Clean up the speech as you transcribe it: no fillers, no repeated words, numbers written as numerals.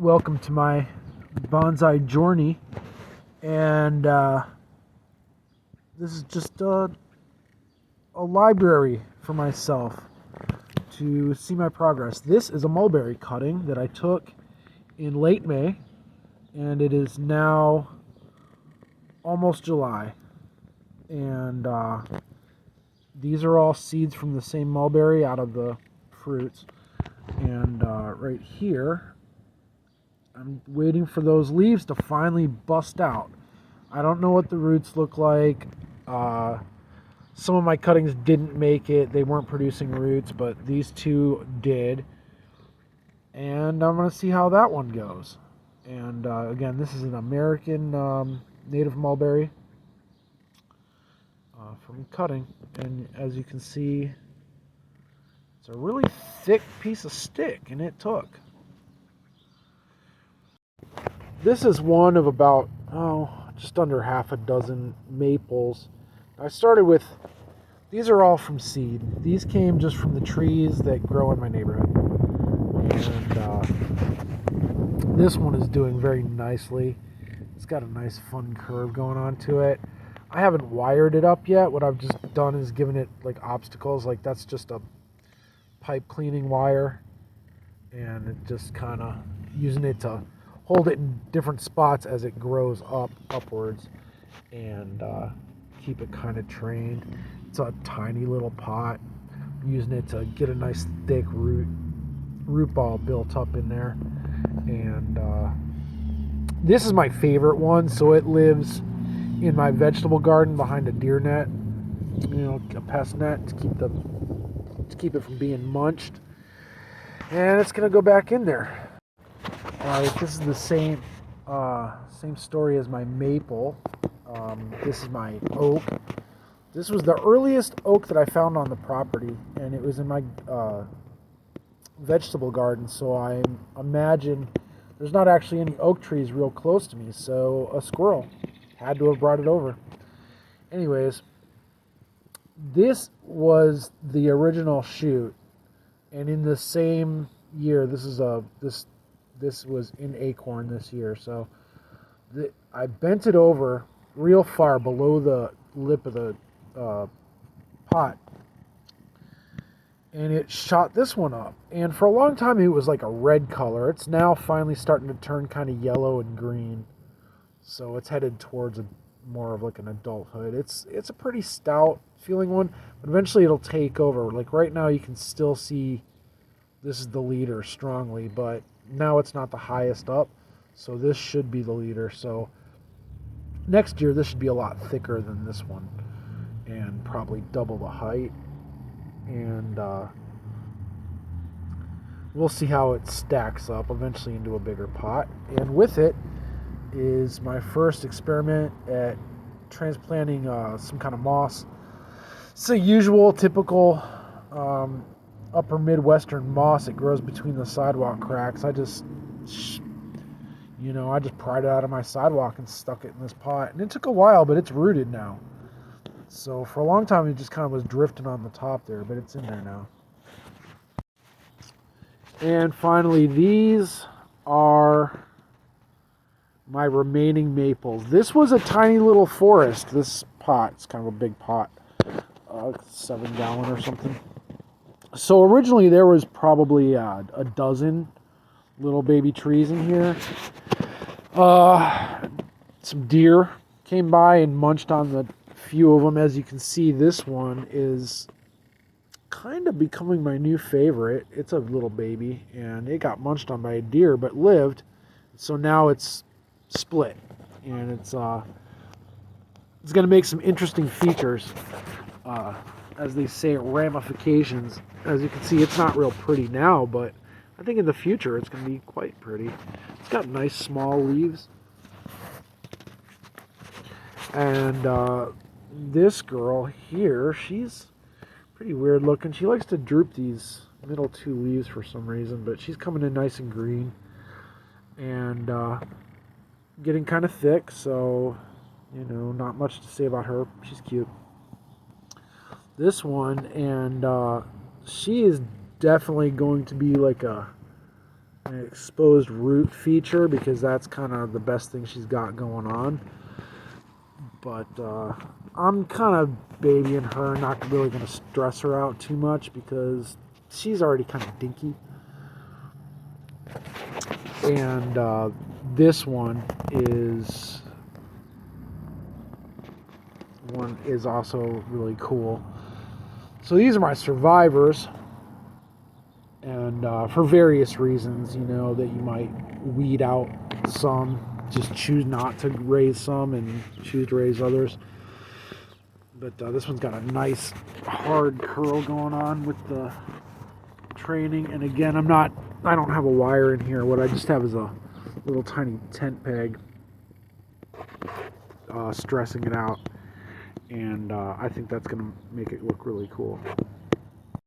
Welcome to my bonsai journey, and this is just a library for myself to see my progress. This is a mulberry cutting that I took in late May, and it is now almost July, and these are all seeds from the same mulberry out of the fruits, and right here I'm waiting for those leaves to finally bust out. I don't know what the roots look like. Some of my cuttings didn't make it. They weren't producing roots, but these two did. And I'm going to see how that one goes. And again, this is an American native mulberry from cutting. And as you can see, it's a really thick piece of stick, and it took. This is one of about, just under half a dozen maples. I started with, these are all from seed. These came just from the trees that grow in my neighborhood. And this one is doing very nicely. It's got a nice fun curve going on to it. I haven't wired it up yet. What I've just done is given it like obstacles. Like that's just a pipe cleaning wire. And it just kind of using it to hold it in different spots as it grows upwards, and keep it kind of trained. It's a tiny little pot. I'm using it to get a nice thick root ball built up in there. And this is my favorite one. So it lives in my vegetable garden behind a deer net, a pest net to keep it from being munched. And it's gonna go back in there. Alright, this is the same story as my maple. This is my oak. This was the earliest oak that I found on the property, and it was in my vegetable garden, so I imagine there's not actually any oak trees real close to me, so a squirrel had to have brought it over. Anyways, this was the original shoot, and in the same year, this was in acorn this year, so I bent it over real far below the lip of the pot, and it shot this one up. And for a long time it was like a red color. It's now finally starting to turn kind of yellow and green, so it's headed towards more of like an adulthood. It's a pretty stout feeling one, but eventually it'll take over. Like right now you can still see this is the leader strongly, but now it's not the highest up, so this should be the leader. So next year this should be a lot thicker than this one, and probably double the height. And we'll see how it stacks up eventually into a bigger pot. And with it is my first experiment at transplanting some kind of moss. It's a usual, typical upper Midwestern moss. It grows between the sidewalk cracks. I just pried it out of my sidewalk and stuck it in this pot. And it took a while, but it's rooted now. So for a long time, it just kind of was drifting on the top there, but it's in there now. And finally, these are my remaining maples. This was a tiny little forest, this pot. It's kind of a big pot, 7-gallon or something. So originally there was probably a dozen little baby trees in here. Some deer came by and munched on the few of them. As you can see, this one is kind of becoming my new favorite. It's a little baby, and it got munched on by a deer, but lived. So now it's split, and it's going to make some interesting features. As they say, ramifications. As you can see, it's not real pretty now, but I think in the future it's going to be quite pretty. It's got nice small leaves. And this girl here, she's pretty weird looking. She likes to droop these middle two leaves for some reason, but she's coming in nice and green and getting kind of thick, so not much to say about her. She's cute. This one, and she is definitely going to be like a an exposed root feature because that's kind of the best thing she's got going on. But I'm kind of babying her, not really going to stress her out too much because she's already kind of dinky. And this one is also really cool. So these are my survivors, and for various reasons, you know, that you might weed out some, just choose not to raise some and choose to raise others. But this one's got a nice hard curl going on with the training. And again, I don't have a wire in here. What I just have is a little tiny tent peg stressing it out. And I think that's going to make it look really cool.